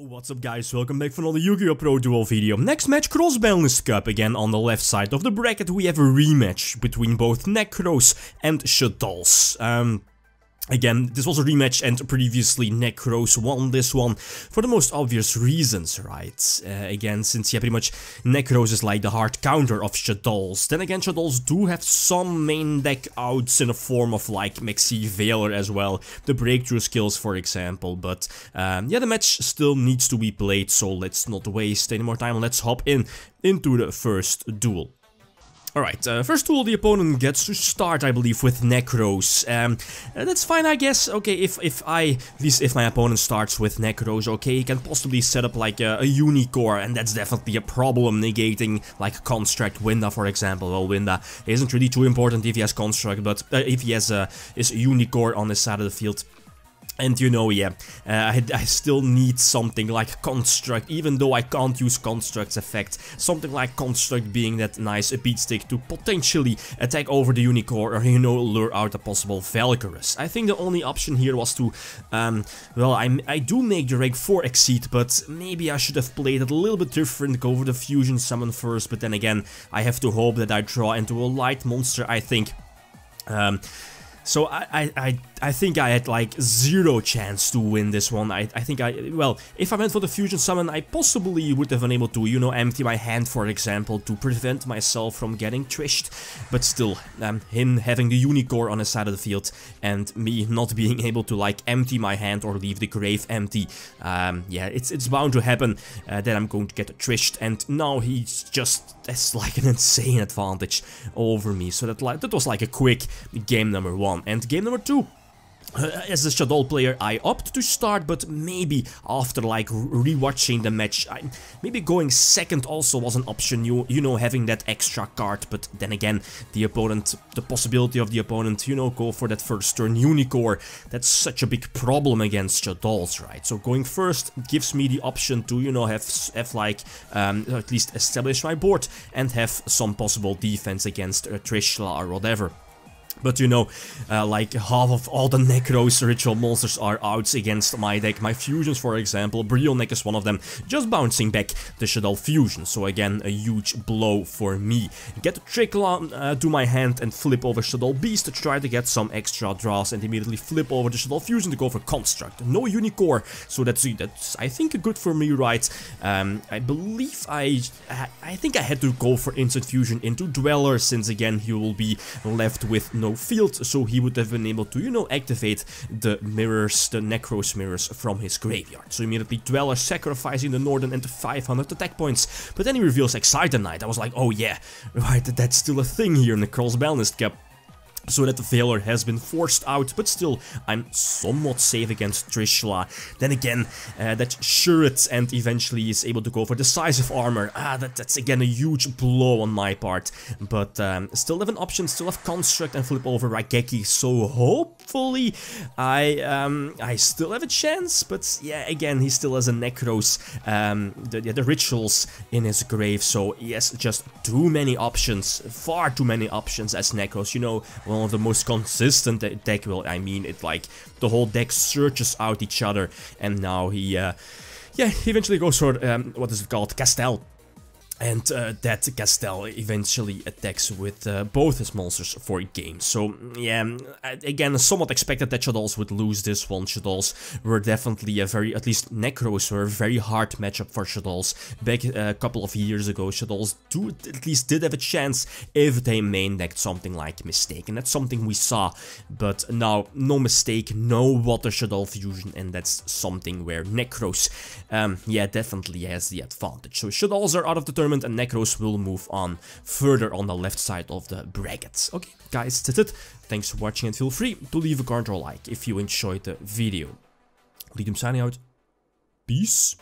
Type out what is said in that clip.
What's up guys, welcome back for another Yu-Gi-Oh! Pro Duel video. Next match, Cross Balance Cup. Again on the left side of the bracket we have a rematch between both Nekros and Shaddolls. Again, this was a rematch and previously Nekros won this one for the most obvious reasons, right? Again, since pretty much Nekros is like the hard counter of Shaddolls. Then again, Shaddolls do have some main deck outs in the form of like Maxi Veiler as well, the breakthrough skills for example, but yeah, the match still needs to be played, so let's not waste any more time, let's hop into the first duel. Alright, first duel the opponent gets to start, I believe, with Nekros. That's fine, I guess. Okay, if my opponent starts with Nekros, okay, he can possibly set up like a Unicorn, and that's definitely a problem, negating like Construct, Winda, for example. Well, Winda isn't really too important if he has Construct, but if he has his Unicorn on his side of the field. And you know, yeah, I still need something like Construct, even though I can't use Construct's effect. Something like Construct being that nice beat stick to potentially attack over the Unicorn or, you know, lure out a possible Valkyrus. I think the only option here was to, well, I do make the rank 4 exceed, but maybe I should have played it a little bit different, go for the Fusion Summon first, but then again, I have to hope that I draw into a light monster, I think. So I think I had like zero chance to win this one. I think well, if I went for the Fusion Summon, I possibly would have been able to, you know, empty my hand, for example, to prevent myself from getting trished. But still, him having the Unicorn on his side of the field and me not being able to like empty my hand or leave the grave empty, yeah, it's bound to happen that I'm going to get trished. And now he's just, that's like an insane advantage over me. So that was like a quick game number 1. And game number 2. As a Shaddoll player, I opt to start, but maybe after like rewatching the match, maybe going second also was an option, you know, having that extra card. But then again, the possibility of the opponent, you know, go for that first turn Unicorn, that's such a big problem against Shaddolls, right? So going first gives me the option to, you know, have like at least establish my board and have some possible defense against Trishula or whatever. But you know, like half of all the Nekros ritual monsters are out against my deck. My fusions, for example, Brionek is one of them, just bouncing back the Shaddoll fusion. So again, a huge blow for me. Get the Trickle to my hand and flip over Shaddoll Beast to try to get some extra draws and immediately flip over the Shaddoll fusion to go for Construct. No Unicorn, so that's I think good for me, right? I believe I think I had to go for instant fusion into Dweller, since again he will be left with no field, so he would have been able to, you know, activate the mirrors, the Nekros mirrors from his graveyard. So immediately Dweller sacrificing the Northern into 500 attack points, but then he reveals Exciter Knight. I was like, oh yeah, right, that's still a thing here in the Cross Balance Cup. So that the Veiler has been forced out, but still I'm somewhat safe against Trishula. Then again, that Shuret and eventually is able to go for Decisive Armor. That's again a huge blow on my part. But still have an option, still have Construct and flip over Raigeki. So hopefully I still have a chance. But yeah, again, he still has a Nekros, the rituals in his grave. So yes, just too many options, far too many options as Nekros, you know. One of the most consistent deck, well, I mean, it like the whole deck searches out each other, and now he, yeah, he eventually goes for, what is it called, Castel. And that Castel eventually attacks with both his monsters for game. So, yeah, again, somewhat expected that Shaddolls would lose this one. Shaddolls were definitely a very, at least Nekros were a very hard matchup for Shaddolls. Back a couple of years ago, Shaddolls at least did have a chance if they main decked something like Mistake. And that's something we saw. But now, no Mistake, no Water Shaddoll Fusion, and that's something where Nekros, yeah, definitely has the advantage. So Shaddolls are out of the tournament, and Nekros will move on further on the left side of the brackets. Okay, guys, that's it. Thanks for watching, and feel free to leave a comment or like if you enjoyed the video. Leadum signing out. Peace.